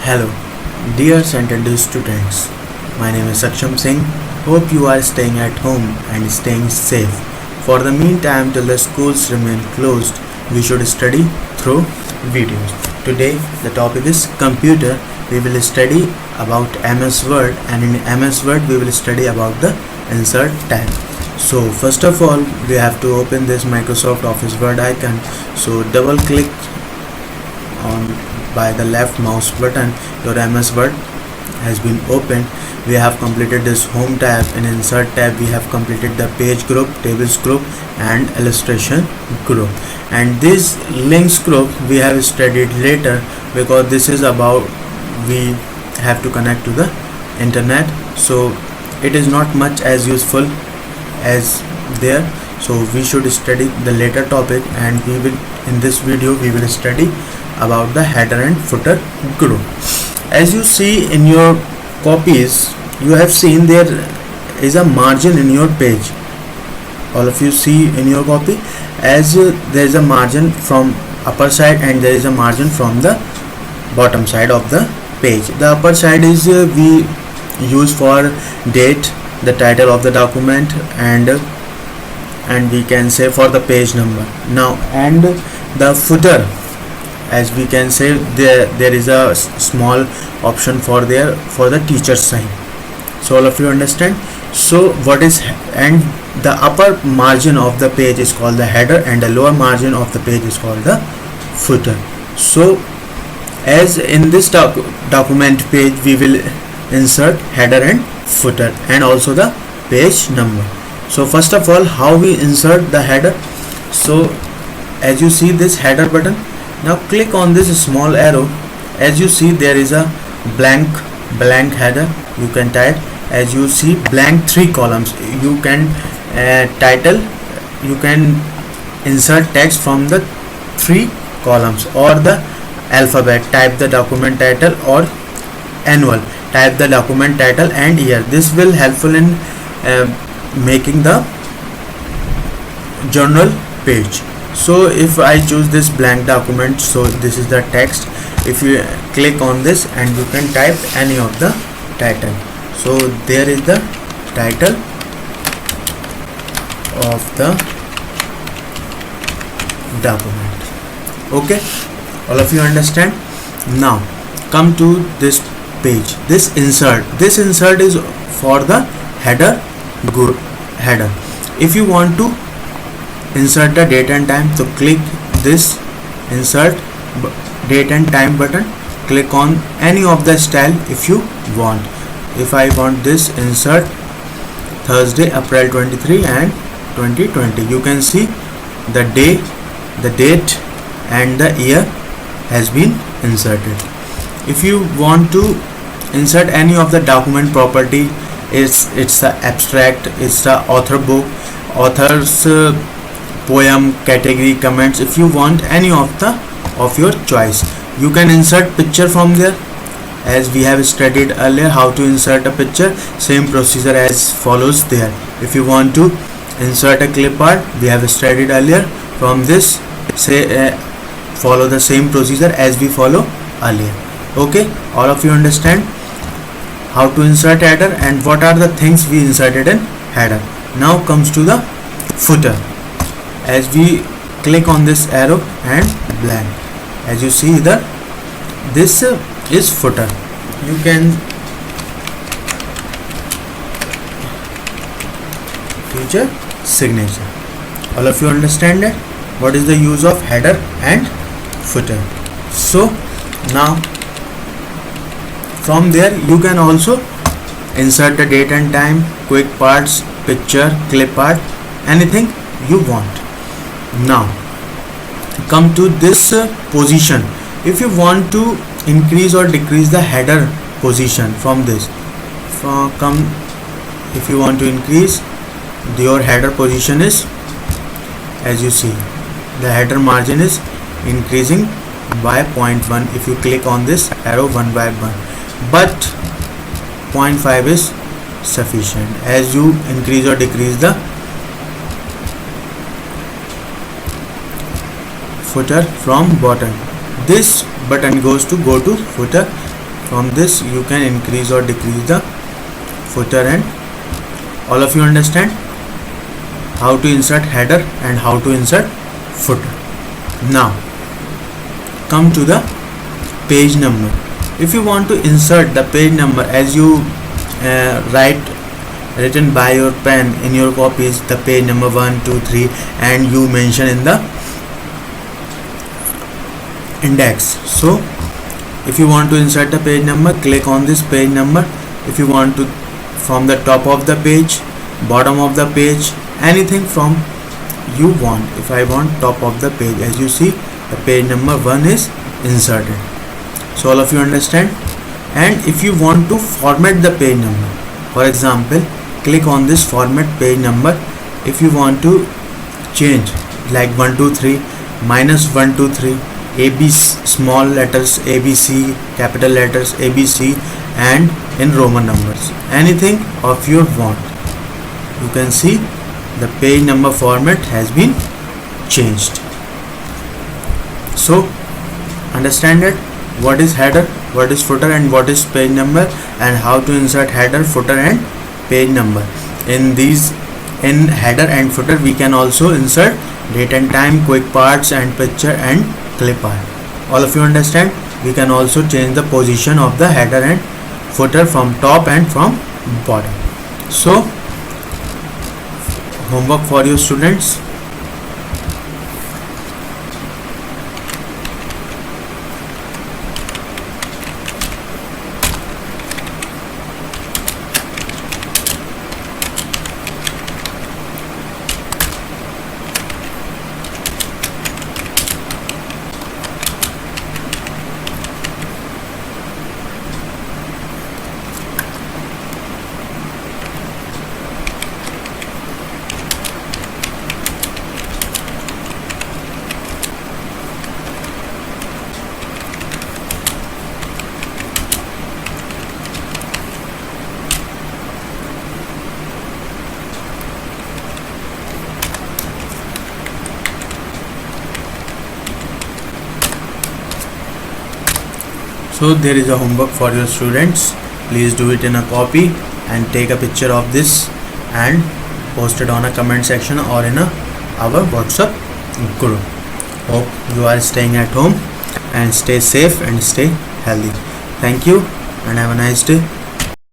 Hello, dear Centennial students. My name is Saksham Singh. Hope you are staying at home and staying safe. For the meantime, till the schools remain closed, we should study through videos. Today, the topic is computer. We will study about MS Word, and in MS Word, we will study about the insert tab. So, first of all, we have to open this Microsoft Office Word icon. So, double click on by the left mouse button. Your MS Word has been opened. We have completed this home tab. In insert tab we have completed the page group, tables group and illustration group, and this links group we have studied later because this is about we have to connect to the internet, so it is not much as useful as there, so we should study the later topic, and we will in this video we will study about the header and footer group. As you see in your copies, you have seen there is a margin in your page. All of you see in your copy, as there is a margin from upper side and there is a margin from the bottom side of the page. The upper side is we use for date, the title of the document, and we can say for the page number. Now, and the footer, as we can say, there is a small option for there for the teacher sign. So all of you understand. So what is, and the upper margin of the page is called the header and the lower margin of the page is called the footer. So as in this document page we will insert header and footer and also the page number. So first of all, how we insert the header? So as you see this header button, now click on this small arrow. As you see there is a blank header. You can type, as you see, blank 3 columns. You can title, you can insert text from the 3 columns or the alphabet. Type the document title, or annual, type the document title and year. This will helpful in making the journal page. So if I choose this blank document, so this is the text. If you click on this and you can type any of the title, so there is the title of the document. Okay, all of you understand. Now come to this page. This insert is for the header. Good header. If you want to insert the date and time, so click this insert date and time button. Click on any of the style if you want. If I want this insert Thursday, April 23 and 2020, you can see the day, the date and the year has been inserted. If you want to insert any of the document property, it's the abstract, it's the author book, author's poem, category, comments. If you want any of your choice, you can insert picture from there. As we have studied earlier how to insert a picture, same procedure as follows there. If you want to insert a clip art, we have studied earlier. From this, say follow the same procedure as we follow earlier. Okay, all of you understand how to insert header and what are the things we inserted in header. Now comes to the footer. As we click on this arrow and blank, as you see the this is footer. You can teacher signature. All of you understand that what is the use of header and footer. So now from there you can also insert the date and time, quick parts, picture, clip art, anything you want. Now come to this position. If you want to increase or decrease the header position from this, if you want to increase your header position is, as you see, the header margin is increasing by 0.1. if you click on this arrow one by one, but 0.5 is sufficient. As you increase or decrease the footer from bottom, this button goes to go to footer From this you can increase or decrease the footer. And all of you understand how to insert header and how to insert footer. Now come to the page number. If you want to insert the page number, as you written by your pen in your copies the page number 1, 2, 3 and you mention in the index. So if you want to insert the page number, click on this page number. If you want to from the top of the page, bottom of the page, anything from you want. If I want top of the page, as you see the page number 1 is inserted. So all of you understand. And if you want to format the page number, for example, click on this format page number. If you want to change like 1, 2, 3, minus 1, 2, 3, ABC, small letters ABC, capital letters ABC and in Roman numbers, anything of your want, you can see the page number format has been changed. So understand it, what is header, what is footer and what is page number, and how to insert header, footer and page number. In header and footer we can also insert date and time, quick parts and picture and clip art. All of you understand. We can also change the position of the header and footer from top and from bottom. So homework for you students. So there is a homework for your students. Please do it in a copy and take a picture of this and post it on a comment section or in our WhatsApp group. Hope you are staying at home and stay safe and stay healthy. Thank you and have a nice day.